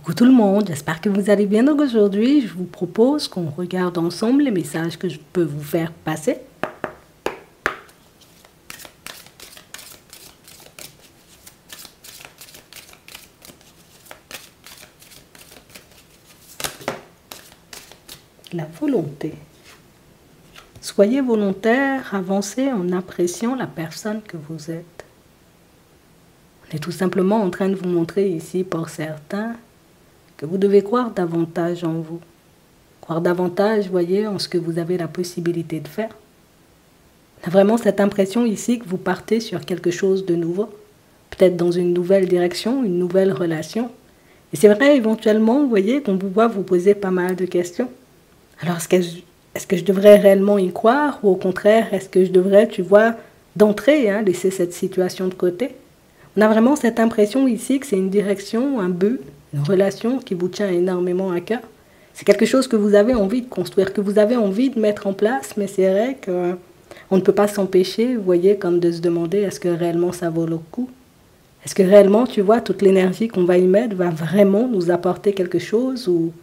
Coucou tout le monde, j'espère que vous allez bien. Donc aujourd'hui, je vous propose qu'on regarde ensemble les messages que je peux vous faire passer. La volonté. Soyez volontaire, avancez en appréciant la personne que vous êtes. On est tout simplement en train de vous montrer ici, pour certains, que vous devez croire davantage en vous. Croire davantage, voyez, en ce que vous avez la possibilité de faire. On a vraiment cette impression ici que vous partez sur quelque chose de nouveau. Peut-être dans une nouvelle direction, une nouvelle relation. Et c'est vrai, éventuellement, vous voyez, qu'on vous voit vous poser pas mal de questions. Alors, est-ce que je devrais réellement y croire? Ou au contraire, est-ce que je devrais, tu vois, d'entrée, laisser cette situation de côté? On a vraiment cette impression ici que c'est une direction, un but, une relation qui vous tient énormément à cœur. C'est quelque chose que vous avez envie de construire, que vous avez envie de mettre en place, mais c'est vrai qu'on ne peut pas s'empêcher, vous voyez, comme de se demander est-ce que réellement ça vaut le coup? Est-ce que réellement, tu vois, toute l'énergie qu'on va y mettre va vraiment nous apporter quelque chose, ou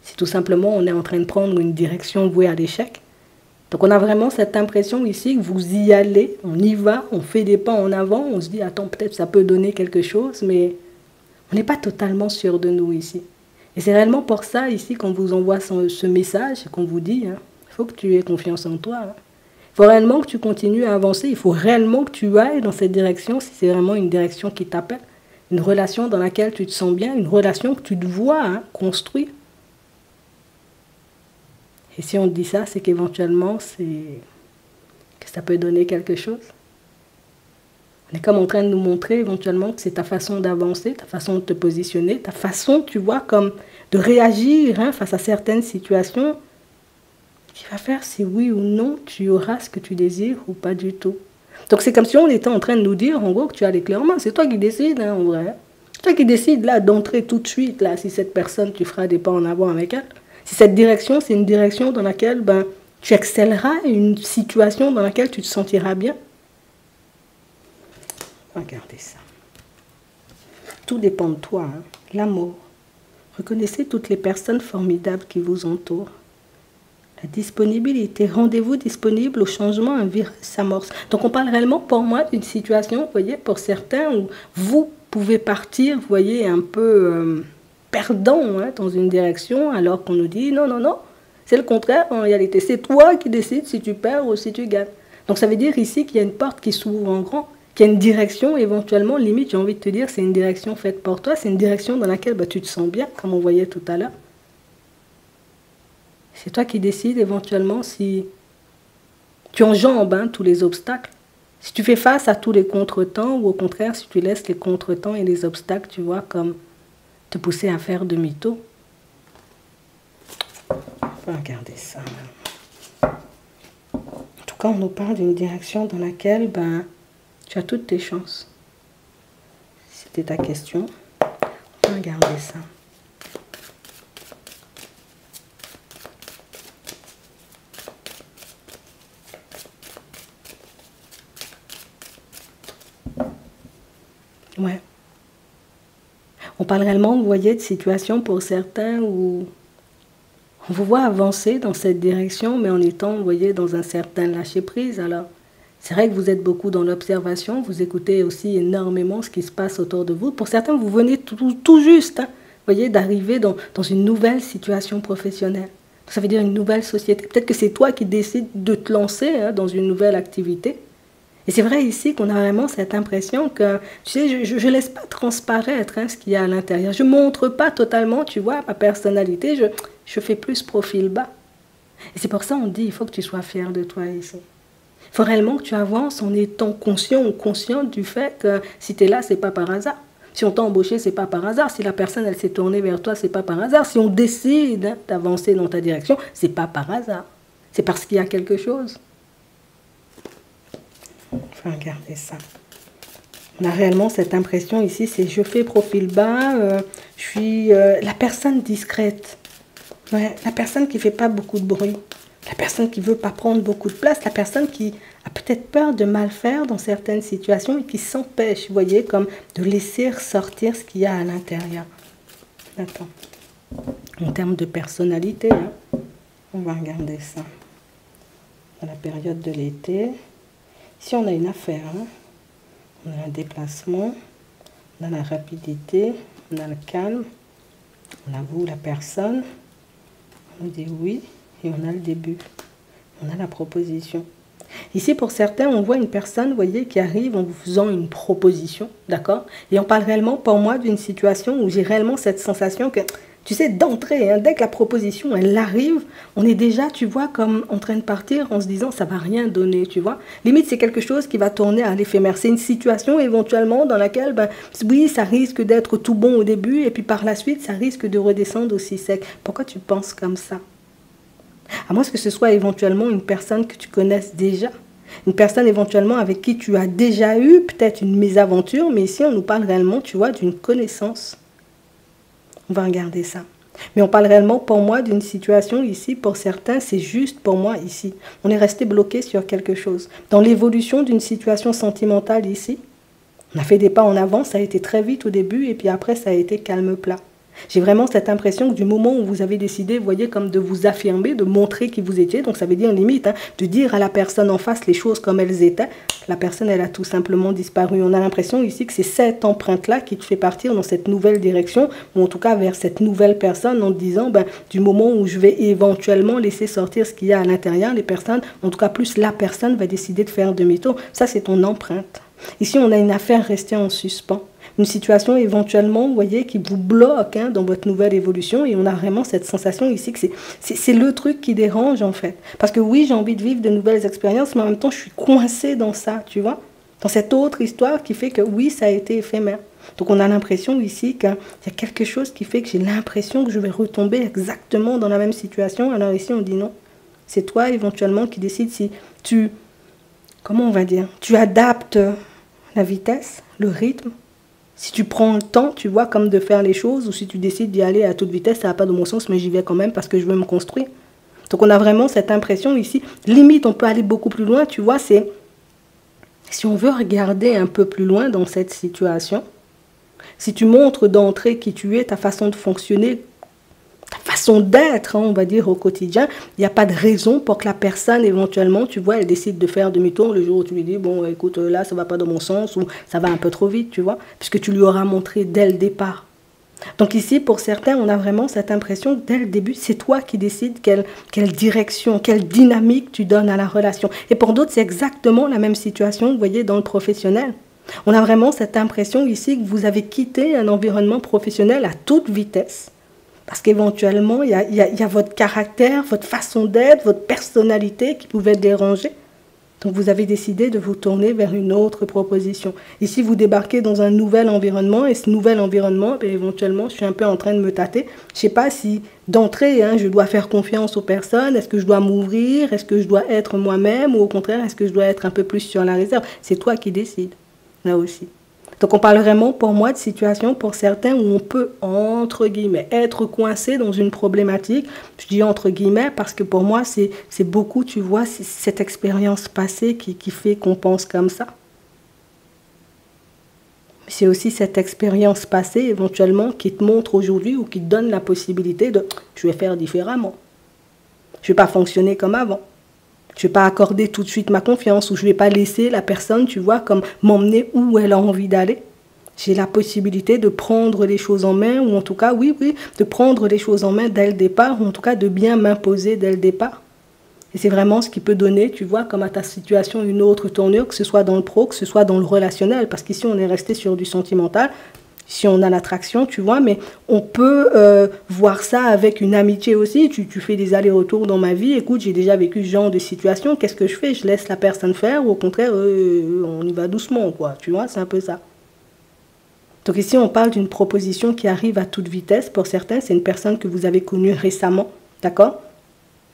si tout simplement on est en train de prendre une direction vouée à l'échec? Donc on a vraiment cette impression ici que vous y allez, on y va, on fait des pas en avant, on se dit attends, peut-être ça peut donner quelque chose, mais on n'est pas totalement sûr de nous ici. Et c'est réellement pour ça ici qu'on vous envoie ce message, qu'on vous dit, il faut que tu aies confiance en toi. Il faut réellement que tu continues à avancer, il faut réellement que tu ailles dans cette direction, si c'est vraiment une direction qui t'appelle, une relation dans laquelle tu te sens bien, une relation que tu te vois construire. Et si on te dit ça, c'est qu'éventuellement, que ça peut donner quelque chose. On est comme en train de nous montrer éventuellement que c'est ta façon d'avancer, ta façon de te positionner, ta façon, tu vois, comme de réagir face à certaines situations qui va faire si oui ou non tu auras ce que tu désires ou pas du tout. Donc c'est comme si on était en train de nous dire, en gros, que tu as les clés en main. C'est toi qui décides, en vrai. C'est toi qui décides, là, d'entrer tout de suite, là, si cette personne, tu feras des pas en avant avec elle. Si cette direction, c'est une direction dans laquelle tu excelleras, une situation dans laquelle tu te sentiras bien. Regardez ça. Tout dépend de toi, l'amour. Reconnaissez toutes les personnes formidables qui vous entourent. La disponibilité, rendez-vous disponible au changement, un virage s'amorce. Donc on parle réellement pour moi d'une situation, vous voyez, pour certains, où vous pouvez partir, vous voyez, un peu perdant dans une direction, alors qu'on nous dit non, non, non, c'est le contraire en réalité. C'est toi qui décides si tu perds ou si tu gagnes. Donc ça veut dire ici qu'il y a une porte qui s'ouvre en grand, qu'il y a une direction éventuellement, limite j'ai envie de te dire, c'est une direction faite pour toi, c'est une direction dans laquelle tu te sens bien, comme on voyait tout à l'heure. C'est toi qui décides éventuellement si tu enjambes tous les obstacles, si tu fais face à tous les contretemps, ou au contraire si tu laisses les contretemps et les obstacles, tu vois, comme te pousser à faire demi-tour. Regardez ça. En tout cas, on nous parle d'une direction dans laquelle tu as toutes tes chances. C'était ta question. Regardez ça. Ouais. On parle réellement, vous voyez, de situations pour certains où on vous voit avancer dans cette direction, mais en étant, vous voyez, dans un certain lâcher-prise. Alors, c'est vrai que vous êtes beaucoup dans l'observation, vous écoutez aussi énormément ce qui se passe autour de vous. Pour certains, vous venez tout juste, vous voyez, d'arriver dans une nouvelle situation professionnelle. Ça veut dire une nouvelle société. Peut-être que c'est toi qui décides de te lancer dans une nouvelle activité. Et c'est vrai ici qu'on a vraiment cette impression que, tu sais, je ne laisse pas transparaître ce qu'il y a à l'intérieur. Je ne montre pas totalement, tu vois, ma personnalité. Je fais plus profil bas. Et c'est pour ça qu'on dit, il faut que tu sois fier de toi ici. Il faut réellement que tu avances en étant conscient ou consciente du fait que si tu es là, ce n'est pas par hasard. Si on t'a embauché, ce n'est pas par hasard. Si la personne, elle s'est tournée vers toi, ce n'est pas par hasard. Si on décide d'avancer dans ta direction, ce n'est pas par hasard. C'est parce qu'il y a quelque chose. Enfin, regardez ça. On a réellement cette impression ici, c'est je fais profil bas, je suis la personne discrète. Ouais, la personne qui ne fait pas beaucoup de bruit. La personne qui ne veut pas prendre beaucoup de place. La personne qui a peut-être peur de mal faire dans certaines situations et qui s'empêche, vous voyez, comme de laisser ressortir ce qu'il y a à l'intérieur. Attends. En termes de personnalité, hein, on va regarder ça. Dans la période de l'été, ici on a une affaire, hein. On a un déplacement, on a la rapidité, on a le calme, on avoue la personne, on dit oui et on a le début, on a la proposition. Ici, pour certains, on voit une personne, vous voyez, qui arrive en vous faisant une proposition, d'accord? Et on parle réellement, pour moi, d'une situation où j'ai réellement cette sensation que, tu sais, d'entrée, hein, dès que la proposition, elle arrive, on est déjà, tu vois, comme en train de partir en se disant, ça va rien donner, tu vois? Limite, c'est quelque chose qui va tourner à l'éphémère. C'est une situation, éventuellement, dans laquelle, ben, oui, ça risque d'être tout bon au début, et puis par la suite, ça risque de redescendre aussi sec. Pourquoi tu penses comme ça? À moins que ce soit éventuellement une personne que tu connaisses déjà. Une personne éventuellement avec qui tu as déjà eu peut-être une mésaventure, mais ici on nous parle réellement, tu vois, d'une connaissance. On va regarder ça. Mais on parle réellement pour moi d'une situation ici, pour certains, c'est juste pour moi ici. On est resté bloqué sur quelque chose. Dans l'évolution d'une situation sentimentale ici, on a fait des pas en avant, ça a été très vite au début, et puis après ça a été calme plat. J'ai vraiment cette impression que du moment où vous avez décidé, vous voyez, comme de vous affirmer, de montrer qui vous étiez, donc ça veut dire limite, hein, de dire à la personne en face les choses comme elles étaient, la personne, elle a tout simplement disparu. On a l'impression ici que c'est cette empreinte-là qui te fait partir dans cette nouvelle direction, ou en tout cas vers cette nouvelle personne, en te disant, ben, du moment où je vais éventuellement laisser sortir ce qu'il y a à l'intérieur, les personnes, en tout cas plus la personne va décider de faire demi-tour. Ça, c'est ton empreinte. Ici, on a une affaire restée en suspens. Une situation éventuellement, vous voyez, qui vous bloque, hein, dans votre nouvelle évolution. Et on a vraiment cette sensation ici que c'est le truc qui dérange, en fait. Parce que oui, j'ai envie de vivre de nouvelles expériences, mais en même temps, je suis coincée dans ça, tu vois. Dans cette autre histoire qui fait que oui, ça a été éphémère. Donc on a l'impression ici qu'il y a quelque chose qui fait que j'ai l'impression que je vais retomber exactement dans la même situation. Alors ici, on dit non. C'est toi éventuellement qui décides si tu, comment on va dire, tu adaptes la vitesse, le rythme. Si tu prends le temps, tu vois, comme de faire les choses, ou si tu décides d'y aller à toute vitesse, ça n'a pas de bon sens, mais j'y vais quand même parce que je veux me construire. Donc on a vraiment cette impression ici, limite on peut aller beaucoup plus loin, tu vois, c'est, si on veut regarder un peu plus loin dans cette situation, si tu montres d'entrée qui tu es, ta façon de fonctionner, ta façon d'être, hein, on va dire, au quotidien, il n'y a pas de raison pour que la personne, éventuellement, tu vois, elle décide de faire demi-tour le jour où tu lui dis, bon, écoute, là, ça ne va pas dans mon sens, ou ça va un peu trop vite, tu vois, puisque tu lui auras montré dès le départ. Donc ici, pour certains, on a vraiment cette impression que dès le début, c'est toi qui décides quelle direction, quelle dynamique tu donnes à la relation. Et pour d'autres, c'est exactement la même situation, vous voyez, dans le professionnel. On a vraiment cette impression ici que vous avez quitté un environnement professionnel à toute vitesse. Parce qu'éventuellement, il y a votre caractère, votre façon d'être, votre personnalité qui pouvait déranger. Donc vous avez décidé de vous tourner vers une autre proposition. Ici, vous débarquez dans un nouvel environnement, et ce nouvel environnement, ben, éventuellement, je suis un peu en train de me tâter. Je ne sais pas si d'entrée, hein, je dois faire confiance aux personnes, est-ce que je dois m'ouvrir, est-ce que je dois être moi-même, ou au contraire, est-ce que je dois être un peu plus sur la réserve? C'est toi qui décides, là aussi. Donc on parle vraiment pour moi de situation pour certains où on peut, entre guillemets, être coincé dans une problématique. Je dis entre guillemets parce que pour moi c'est beaucoup, tu vois, c'est cette expérience passée qui fait qu'on pense comme ça. C'est aussi cette expérience passée éventuellement qui te montre aujourd'hui ou qui te donne la possibilité de « je vais faire différemment ». Je ne vais pas fonctionner comme avant. Je ne vais pas accorder tout de suite ma confiance ou je ne vais pas laisser la personne, tu vois, comme m'emmener où elle a envie d'aller. J'ai la possibilité de prendre les choses en main ou en tout cas, oui, de prendre les choses en main dès le départ ou en tout cas de bien m'imposer dès le départ. Et c'est vraiment ce qui peut donner, tu vois, comme à ta situation une autre tournure, que ce soit dans le pro, que ce soit dans le relationnel. Parce qu'ici, on est resté sur du sentimental. Si on a l'attraction, tu vois, mais on peut voir ça avec une amitié aussi. Tu fais des allers-retours dans ma vie. Écoute, j'ai déjà vécu ce genre de situation. Qu'est-ce que je fais? Je laisse la personne faire ou au contraire, on y va doucement, quoi. Tu vois, c'est un peu ça. Donc ici, on parle d'une proposition qui arrive à toute vitesse. Pour certains, c'est une personne que vous avez connue récemment, d'accord?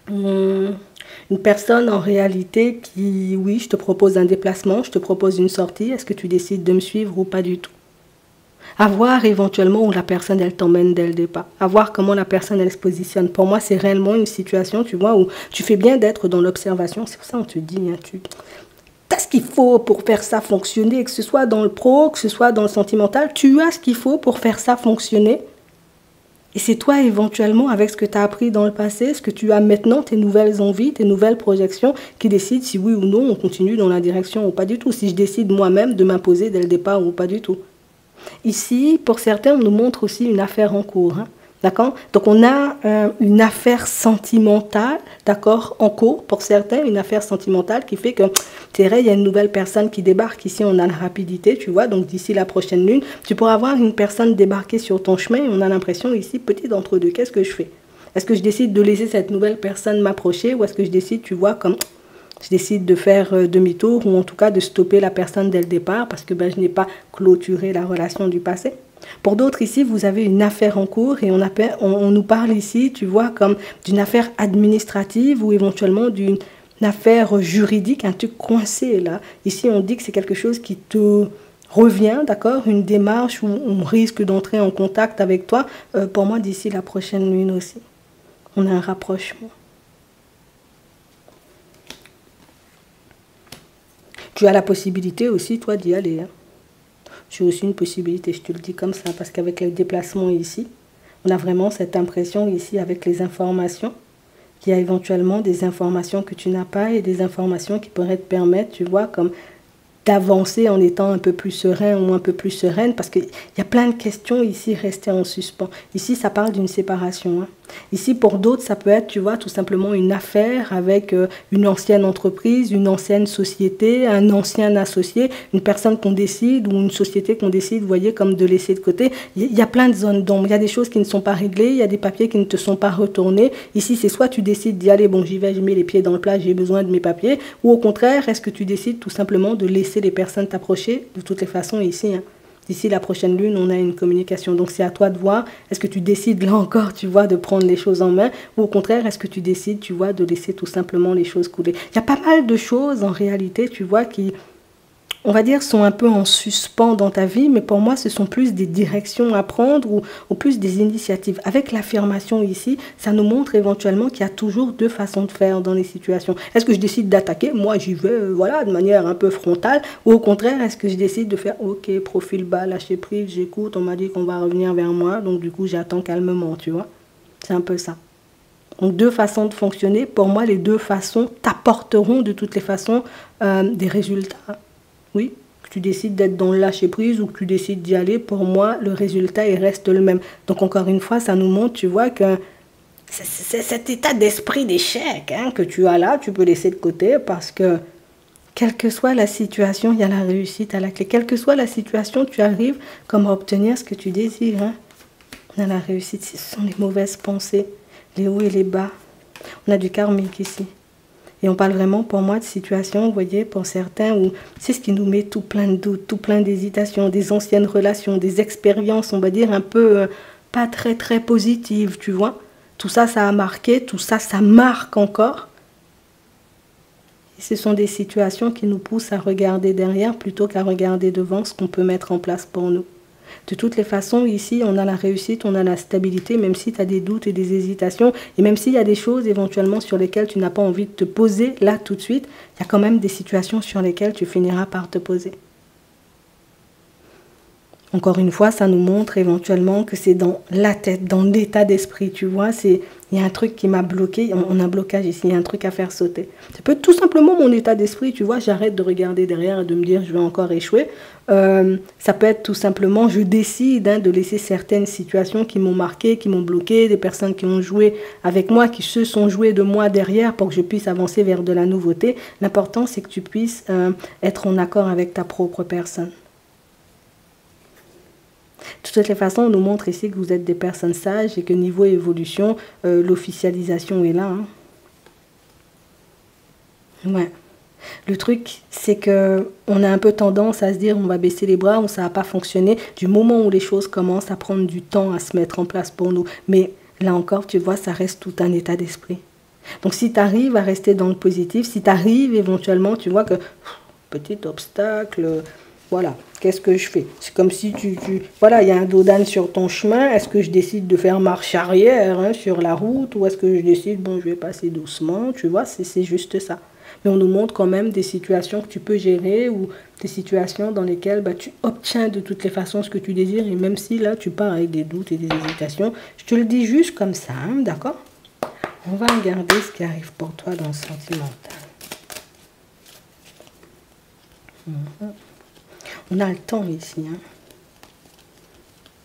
Une personne en réalité qui, oui, je te propose un déplacement, je te propose une sortie. Est-ce que tu décides de me suivre ou pas du tout? À voir éventuellement où la personne, elle t'emmène dès le départ. À voir comment la personne, elle se positionne. Pour moi, c'est réellement une situation, tu vois, où tu fais bien d'être dans l'observation. C'est pour ça qu'on te dit, hein, tu as ce qu'il faut pour faire ça fonctionner, que ce soit dans le pro, que ce soit dans le sentimental. Tu as ce qu'il faut pour faire ça fonctionner. Et c'est toi, éventuellement, avec ce que tu as appris dans le passé, ce que tu as maintenant, tes nouvelles envies, tes nouvelles projections, qui décident si oui ou non on continue dans la direction ou pas du tout. Si je décide moi-même de m'imposer dès le départ ou pas du tout. Ici, pour certains, on nous montre aussi une affaire en cours. Hein. D'accord? Donc, on a une affaire sentimentale, d'accord, en cours, pour certains, une affaire sentimentale qui fait que, c'est vrai, il y a une nouvelle personne qui débarque. Ici, on a la rapidité, tu vois, donc d'ici la prochaine lune, tu pourras avoir une personne débarquer sur ton chemin et on a l'impression ici, petit d'entre-deux, qu'est-ce que je fais? Est-ce que je décide de laisser cette nouvelle personne m'approcher ou est-ce que je décide, tu vois, comme je décide de faire demi-tour ou en tout cas de stopper la personne dès le départ parce que ben, je n'ai pas clôturé la relation du passé. Pour d'autres ici, vous avez une affaire en cours et on nous parle ici, tu vois, comme d'une affaire administrative ou éventuellement d'une affaire juridique, un truc coincé là. Ici, on dit que c'est quelque chose qui te revient, d'accord, une démarche où on risque d'entrer en contact avec toi. Pour moi, d'ici la prochaine lune aussi, on a un rapprochement. Tu as la possibilité aussi, toi, d'y aller. Hein. Tu as aussi une possibilité, je te le dis comme ça, parce qu'avec les déplacements ici, on a vraiment cette impression ici avec les informations, qu'il y a éventuellement des informations que tu n'as pas et des informations qui pourraient te permettre, tu vois, comme d'avancer en étant un peu plus serein ou un peu plus sereine, parce qu'il y a plein de questions ici restées en suspens. Ici, ça parle d'une séparation. Hein. Ici, pour d'autres, ça peut être, tu vois, tout simplement une affaire avec une ancienne entreprise, une ancienne société, un ancien associé, une personne qu'on décide ou une société qu'on décide, vous voyez, comme de laisser de côté. Il y a plein de zones d'ombre. Il y a des choses qui ne sont pas réglées, il y a des papiers qui ne te sont pas retournés. Ici, c'est soit tu décides d'y aller, bon, j'y vais, je mets les pieds dans le plat, j'ai besoin de mes papiers, ou au contraire, est-ce que tu décides tout simplement de laisser les personnes t'approcher de toutes les façons ici. Hein. D'ici la prochaine lune, on a une communication. Donc, c'est à toi de voir. Est-ce que tu décides, là encore, tu vois, de prendre les choses en main ou au contraire, est-ce que tu décides, tu vois, de laisser tout simplement les choses couler? Il y a pas mal de choses, en réalité, tu vois, qui, on va dire, sont un peu en suspens dans ta vie, mais pour moi, ce sont plus des directions à prendre ou plus des initiatives. Avec l'affirmation ici, ça nous montre éventuellement qu'il y a toujours deux façons de faire dans les situations. Est-ce que je décide d'attaquer? Moi, j'y vais, voilà, de manière un peu frontale. Ou au contraire, est-ce que je décide de faire, ok, profil bas, lâcher prise, j'écoute, on m'a dit qu'on va revenir vers moi, donc du coup, j'attends calmement, tu vois. C'est un peu ça. Donc, deux façons de fonctionner. Pour moi, les deux façons t'apporteront de toutes les façons des résultats. Oui, que tu décides d'être dans le lâcher-prise ou que tu décides d'y aller, pour moi, le résultat, il reste le même. Donc, encore une fois, ça nous montre, tu vois, que c'est cet état d'esprit d'échec hein, que tu as là, tu peux laisser de côté parce que, quelle que soit la situation, il y a la réussite à la clé. Quelle que soit la situation, tu arrives comme à obtenir ce que tu désires. Hein. On a la réussite, ce sont les mauvaises pensées, les hauts et les bas. On a du karmique ici. Et on parle vraiment, pour moi, de situations, vous voyez, pour certains, où c'est ce qui nous met tout plein de doutes, tout plein d'hésitations, des anciennes relations, des expériences, on va dire, un peu pas très, très positives, tu vois. Tout ça, ça a marqué, tout ça, ça marque encore. Et ce sont des situations qui nous poussent à regarder derrière plutôt qu'à regarder devant ce qu'on peut mettre en place pour nous. De toutes les façons, ici, on a la réussite, on a la stabilité, même si tu as des doutes et des hésitations, et même s'il y a des choses éventuellement sur lesquelles tu n'as pas envie de te poser là tout de suite, il y a quand même des situations sur lesquelles tu finiras par te poser. Encore une fois, ça nous montre éventuellement que c'est dans la tête, dans l'état d'esprit, tu vois, il y a un truc qui m'a bloqué, on a un blocage ici, il y a un truc à faire sauter. Ça peut être tout simplement mon état d'esprit, tu vois, j'arrête de regarder derrière et de me dire je vais encore échouer. Ça peut être tout simplement, je décide hein, de laisser certaines situations qui m'ont marqué, qui m'ont bloqué, des personnes qui ont joué avec moi, qui se sont jouées de moi derrière pour que je puisse avancer vers de la nouveauté. L'important, c'est que tu puisses être en accord avec ta propre personne. De toutes les façons, on nous montre ici que vous êtes des personnes sages et que niveau évolution, l'officialisation est là. Hein. Ouais. Le truc, c'est que on a un peu tendance à se dire on va baisser les bras ou ça va pas fonctionner du moment où les choses commencent à prendre du temps à se mettre en place pour nous. Mais là encore, tu vois, ça reste tout un état d'esprit. Donc si tu arrives à rester dans le positif, si tu arrives éventuellement, tu vois que petit obstacle... Voilà, qu'est-ce que je fais? C'est comme si voilà, il y a un dos d'âne sur ton chemin. Est-ce que je décide de faire marche arrière hein, sur la route ou est-ce que je décide, bon, je vais passer doucement, tu vois, c'est juste ça. Mais on nous montre quand même des situations que tu peux gérer ou des situations dans lesquelles tu obtiens de toutes les façons ce que tu désires. Et même si là, tu pars avec des doutes et des hésitations, je te le dis juste comme ça, hein, d'accord? On va regarder ce qui arrive pour toi dans le sentimental. On a le temps ici. Hein.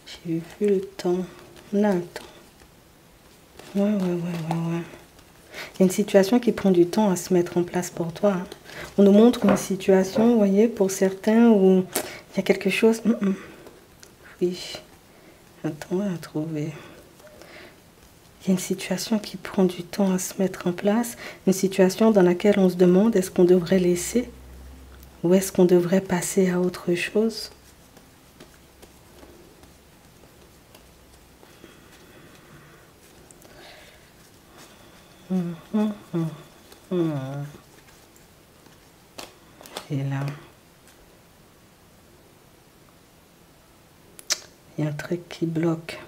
J'ai vu le temps. On a le temps. Ouais. Il y a une situation qui prend du temps à se mettre en place pour toi. Hein. On nous montre une situation, vous voyez, pour certains où il y a quelque chose. Oui. Attends, on va trouver. Il y a une situation qui prend du temps à se mettre en place. Une situation dans laquelle on se demande est-ce qu'on devrait laisser ou est-ce qu'on devrait passer à autre chose. Et là, il y a un truc qui bloque.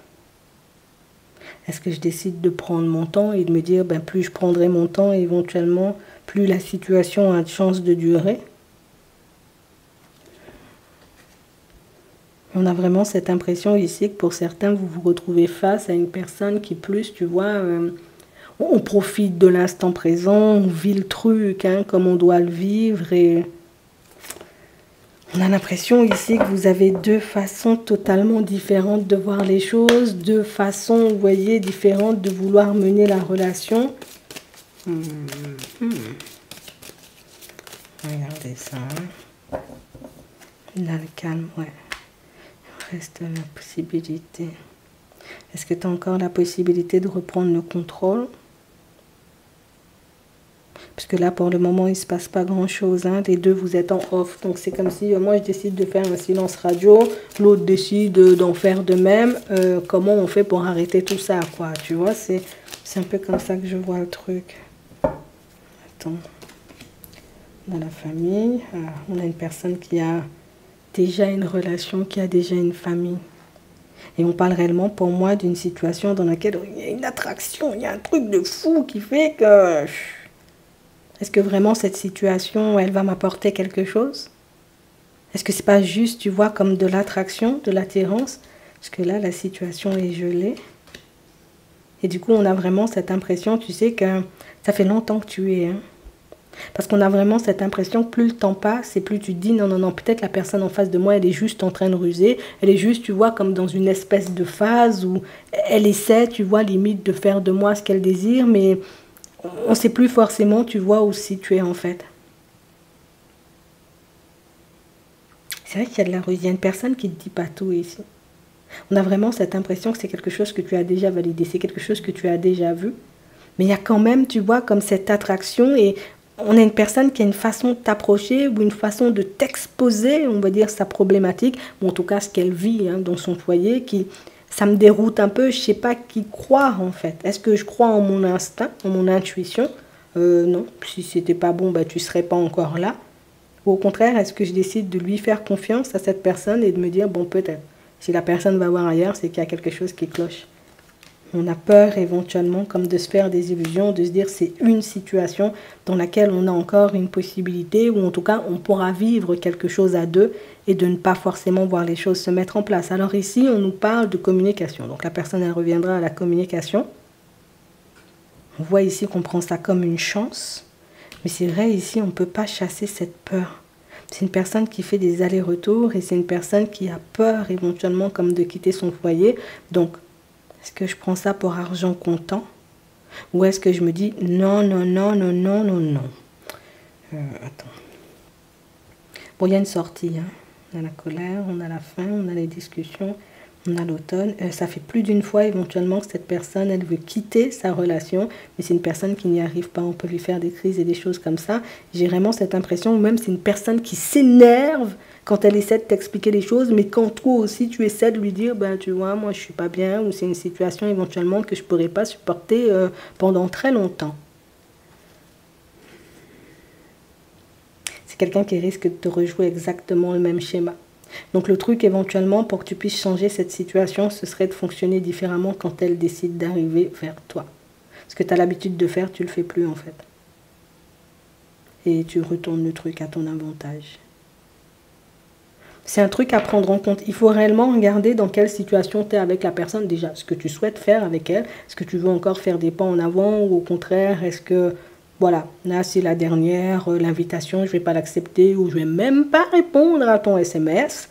Est-ce que je décide de prendre mon temps et de me dire, plus je prendrai mon temps, éventuellement, plus la situation a de chance de durer? On a vraiment cette impression ici que pour certains, vous vous retrouvez face à une personne qui plus, tu vois, on profite de l'instant présent, on vit le truc hein, comme on doit le vivre et on a l'impression ici que vous avez deux façons totalement différentes de voir les choses, deux façons, vous voyez, différentes de vouloir mener la relation. Regardez ça. Hein. Là, le calme, ouais. Il reste la possibilité. Est-ce que tu as encore la possibilité de reprendre le contrôle? Parce que là, pour le moment, il ne se passe pas grand-chose. Hein. Les deux, vous êtes en off. Donc, c'est comme si moi, je décide de faire un silence radio. L'autre décide d'en faire de même. Comment on fait pour arrêter tout ça, quoi? Tu vois, c'est un peu comme ça que je vois le truc. Attends. Dans la famille, on a une personne qui a déjà une relation, qui a déjà une famille. Et on parle réellement, pour moi, d'une situation dans laquelle il y a une attraction, il y a un truc de fou qui fait que... Est-ce que vraiment cette situation, elle va m'apporter quelque chose? Est-ce que c'est pas juste, tu vois, comme de l'attraction, de l'attirance? Parce que là, la situation est gelée. Et du coup, on a vraiment cette impression, tu sais, que ça fait longtemps que tu es. Hein. Parce qu'on a vraiment cette impression que plus le temps passe et plus tu te dis non, peut-être la personne en face de moi, elle est juste en train de ruser. Elle est juste, tu vois, comme dans une espèce de phase où elle essaie, tu vois, limite de faire de moi ce qu'elle désire, mais... on ne sait plus forcément, tu vois, où si tu es en fait. C'est vrai qu'il y a de la ruse. Il y a une personne qui ne dit pas tout ici. On a vraiment cette impression que c'est quelque chose que tu as déjà validé, c'est quelque chose que tu as déjà vu. Mais il y a quand même, tu vois, comme cette attraction et on a une personne qui a une façon de t'approcher ou une façon de t'exposer, on va dire, sa problématique, ou en tout cas ce qu'elle vit hein, dans son foyer, qui... ça me déroute un peu, je ne sais pas qui croire en fait. Est-ce que je crois en mon instinct, en mon intuition? Non, si c'était pas bon, tu ne serais pas encore là. Ou au contraire, est-ce que je décide de lui faire confiance à cette personne et de me dire, bon peut-être, si la personne va voir ailleurs, c'est qu'il y a quelque chose qui cloche. On a peur éventuellement comme de se faire des illusions, de se dire c'est une situation dans laquelle on a encore une possibilité ou en tout cas on pourra vivre quelque chose à deux et de ne pas forcément voir les choses se mettre en place. Alors ici on nous parle de communication, donc la personne elle reviendra à la communication. On voit ici qu'on prend ça comme une chance, mais c'est vrai ici on ne peut pas chasser cette peur. C'est une personne qui fait des allers-retours et c'est une personne qui a peur éventuellement comme de quitter son foyer, donc est-ce que je prends ça pour argent comptant? Ou est-ce que je me dis non. Attends. Bon, il y a une sortie. Hein. On a la colère, on a la faim, on a les discussions, on a l'automne. Ça fait plus d'une fois éventuellement que cette personne, elle veut quitter sa relation. Mais c'est une personne qui n'y arrive pas. On peut lui faire des crises et des choses comme ça. J'ai vraiment cette impression, ou même c'est une personne qui s'énerve quand elle essaie de t'expliquer les choses, mais quand toi aussi tu essaies de lui dire, tu vois, moi je suis pas bien, ou c'est une situation éventuellement que je pourrais pas supporter pendant très longtemps. C'est quelqu'un qui risque de te rejouer exactement le même schéma. Donc le truc éventuellement pour que tu puisses changer cette situation, ce serait de fonctionner différemment quand elle décide d'arriver vers toi. Ce que tu as l'habitude de faire, tu le fais plus en fait. et tu retournes le truc à ton avantage. C'est un truc à prendre en compte. Il faut réellement regarder dans quelle situation tu es avec la personne déjà. Ce que tu souhaites faire avec elle. Est-ce que tu veux encore faire des pas en avant ou au contraire, est-ce que, voilà, là c'est la dernière, l'invitation, je ne vais pas l'accepter ou je ne vais même pas répondre à ton SMS.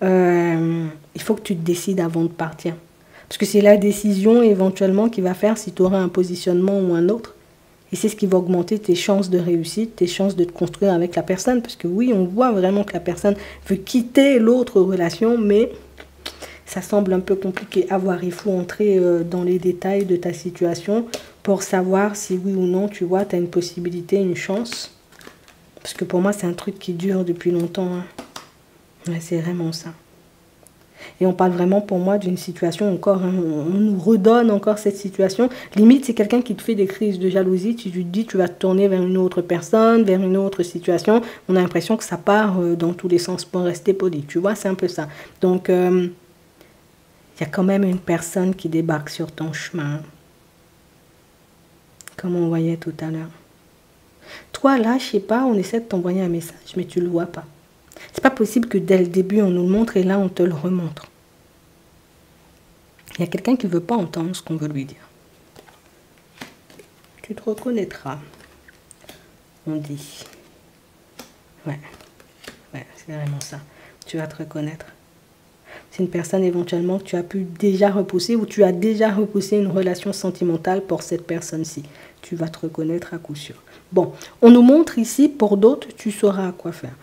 Il faut que tu te décides avant de partir. Parce que c'est la décision éventuellement qui va faire si tu auras un positionnement ou un autre. Et c'est ce qui va augmenter tes chances de réussite, tes chances de te construire avec la personne. Parce que oui, on voit vraiment que la personne veut quitter l'autre relation, mais ça semble un peu compliqué à voir. Il faut entrer dans les détails de ta situation pour savoir si oui ou non, tu vois, tu as une possibilité, une chance. Parce que pour moi, c'est un truc qui dure depuis longtemps. Hein. Ouais, c'est vraiment ça. Et on parle vraiment pour moi d'une situation encore, hein, on nous redonne encore cette situation. Limite, c'est quelqu'un qui te fait des crises de jalousie, tu te dis tu vas te tourner vers une autre personne, vers une autre situation. On a l'impression que ça part dans tous les sens pour rester poli, tu vois, c'est un peu ça. Donc, il y a quand même une personne qui débarque sur ton chemin, comme on voyait tout à l'heure. Toi, là, je sais pas, on essaie de t'envoyer un message, mais tu le vois pas. C'est pas possible que dès le début, on nous le montre et là, on te le remontre. Il y a quelqu'un qui ne veut pas entendre ce qu'on veut lui dire. Tu te reconnaîtras, on dit. Ouais, c'est vraiment ça. Tu vas te reconnaître. C'est une personne éventuellement que tu as pu déjà repousser ou tu as déjà repoussé une relation sentimentale pour cette personne-ci. Tu vas te reconnaître à coup sûr. Bon, on nous montre ici, pour d'autres, tu sauras à quoi faire.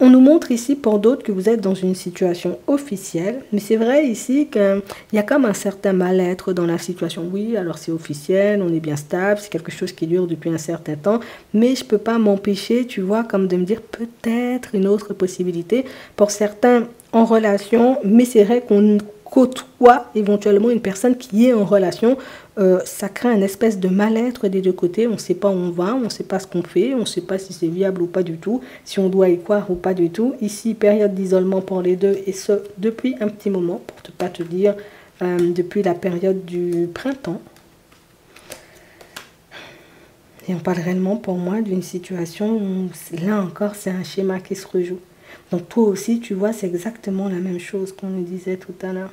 On nous montre ici pour d'autres que vous êtes dans une situation officielle, mais c'est vrai ici qu'il y a comme un certain mal-être dans la situation. Oui, alors c'est officiel, on est bien stable, c'est quelque chose qui dure depuis un certain temps, mais je ne peux pas m'empêcher, tu vois, comme de me dire peut-être une autre possibilité. Pour certains en relation, mais c'est vrai qu'on côtoie éventuellement une personne qui est en relation, ça crée un espèce de mal-être des deux côtés. On ne sait pas où on va, on ne sait pas ce qu'on fait, on ne sait pas si c'est viable ou pas du tout, si on doit y croire ou pas du tout. Ici, période d'isolement pour les deux, et ce, depuis un petit moment, pour ne pas te dire, depuis la période du printemps. Et on parle réellement pour moi d'une situation où, là encore, c'est un schéma qui se rejoue. Donc toi aussi, tu vois, c'est exactement la même chose qu'on nous disait tout à l'heure.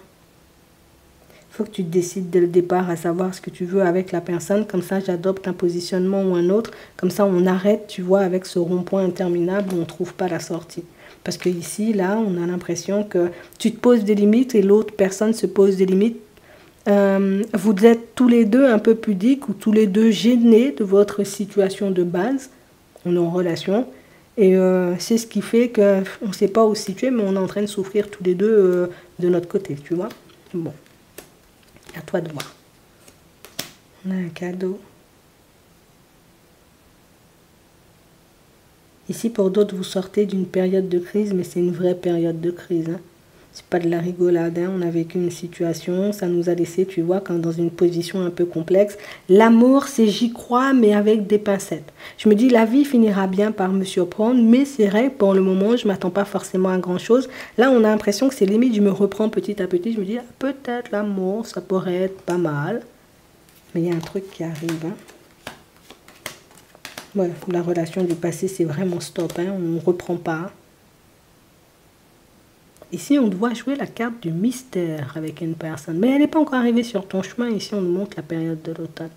Il faut que tu te décides dès le départ à savoir ce que tu veux avec la personne. Comme ça, j'adopte un positionnement ou un autre. Comme ça, on arrête, tu vois, avec ce rond-point interminable où on ne trouve pas la sortie. Parce que ici, là, on a l'impression que tu te poses des limites et l'autre personne se pose des limites. Vous êtes tous les deux un peu pudiques ou tous les deux gênés de votre situation de base. On est en relation. Et c'est ce qui fait qu'on ne sait pas où se situer, mais on est en train de souffrir tous les deux de notre côté, tu vois. Bon, à toi de voir. On a un cadeau. Ici, pour d'autres, vous sortez d'une période de crise, mais c'est une vraie période de crise. Hein. C'est pas de la rigolade, hein. On a vécu une situation, ça nous a laissé, tu vois, quand dans une position un peu complexe. L'amour, c'est j'y crois, mais avec des pincettes. Je me dis, la vie finira bien par me surprendre, mais c'est vrai, pour le moment, je ne m'attends pas forcément à grand-chose. Là, on a l'impression que c'est limite, je me reprends petit à petit, je me dis, ah, peut-être l'amour, ça pourrait être pas mal. Mais il y a un truc qui arrive, hein. Ouais, la relation du passé, c'est vraiment stop, hein. On ne reprend pas. Ici, on doit jouer la carte du mystère avec une personne. Mais elle n'est pas encore arrivée sur ton chemin. Ici, on nous montre la période de l'automne.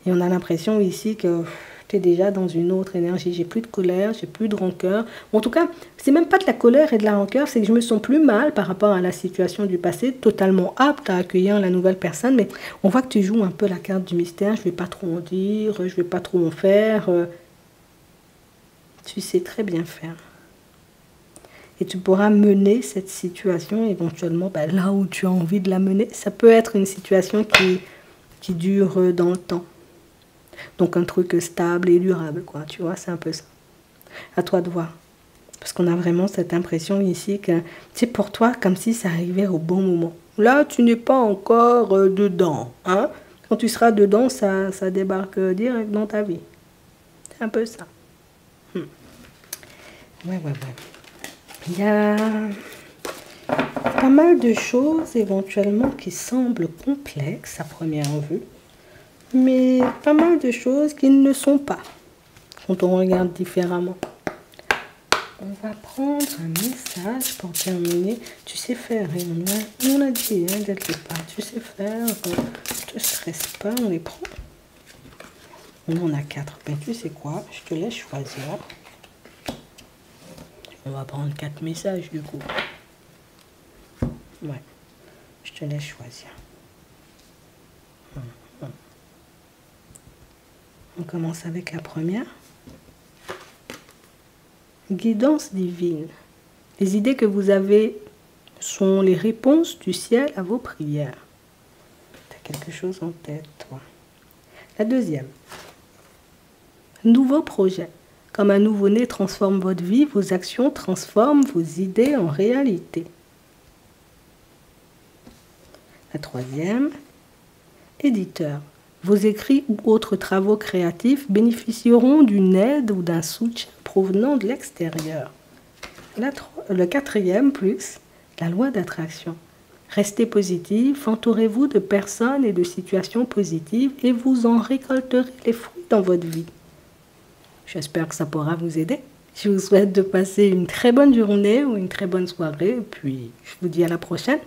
Et on a l'impression ici que tu es déjà dans une autre énergie. J'ai plus de colère, j'ai plus de rancœur. En tout cas, c'est même pas de la colère et de la rancœur, c'est que je me sens plus mal par rapport à la situation du passé, totalement apte à accueillir la nouvelle personne. Mais on voit que tu joues un peu la carte du mystère. Je ne vais pas trop en dire, je ne vais pas trop en faire. Tu sais très bien faire. Et tu pourras mener cette situation éventuellement là où tu as envie de la mener. Ça peut être une situation qui dure dans le temps. Donc un truc stable et durable, quoi. Tu vois, c'est un peu ça. À toi de voir. Parce qu'on a vraiment cette impression ici que c'est pour toi comme si ça arrivait au bon moment. Là, tu n'es pas encore dedans. Hein? Quand tu seras dedans, ça débarque direct dans ta vie. C'est un peu ça. Ouais. Il y a pas mal de choses éventuellement qui semblent complexes à première vue, mais pas mal de choses qui ne le sont pas. quand on regarde différemment. On va prendre un message pour terminer. Tu sais faire, on a dit hein, dès le départ, tu sais faire, ne te stresse pas, on les prend. On en a 4. Ben, tu sais quoi, je te laisse choisir. On va prendre 4 messages du coup. Ouais, je te laisse choisir. On commence avec la première. Guidance divine. Les idées que vous avez sont les réponses du ciel à vos prières. Tu as quelque chose en tête, toi. La deuxième. Nouveau projet. Comme un nouveau-né transforme votre vie, vos actions transforment vos idées en réalité. La troisième. Éditeur. Vos écrits ou autres travaux créatifs bénéficieront d'une aide ou d'un soutien provenant de l'extérieur. Le quatrième, plus, la loi d'attraction. Restez positif, entourez-vous de personnes et de situations positives et vous en récolterez les fruits dans votre vie. J'espère que ça pourra vous aider. Je vous souhaite de passer une très bonne journée ou une très bonne soirée et puis je vous dis à la prochaine.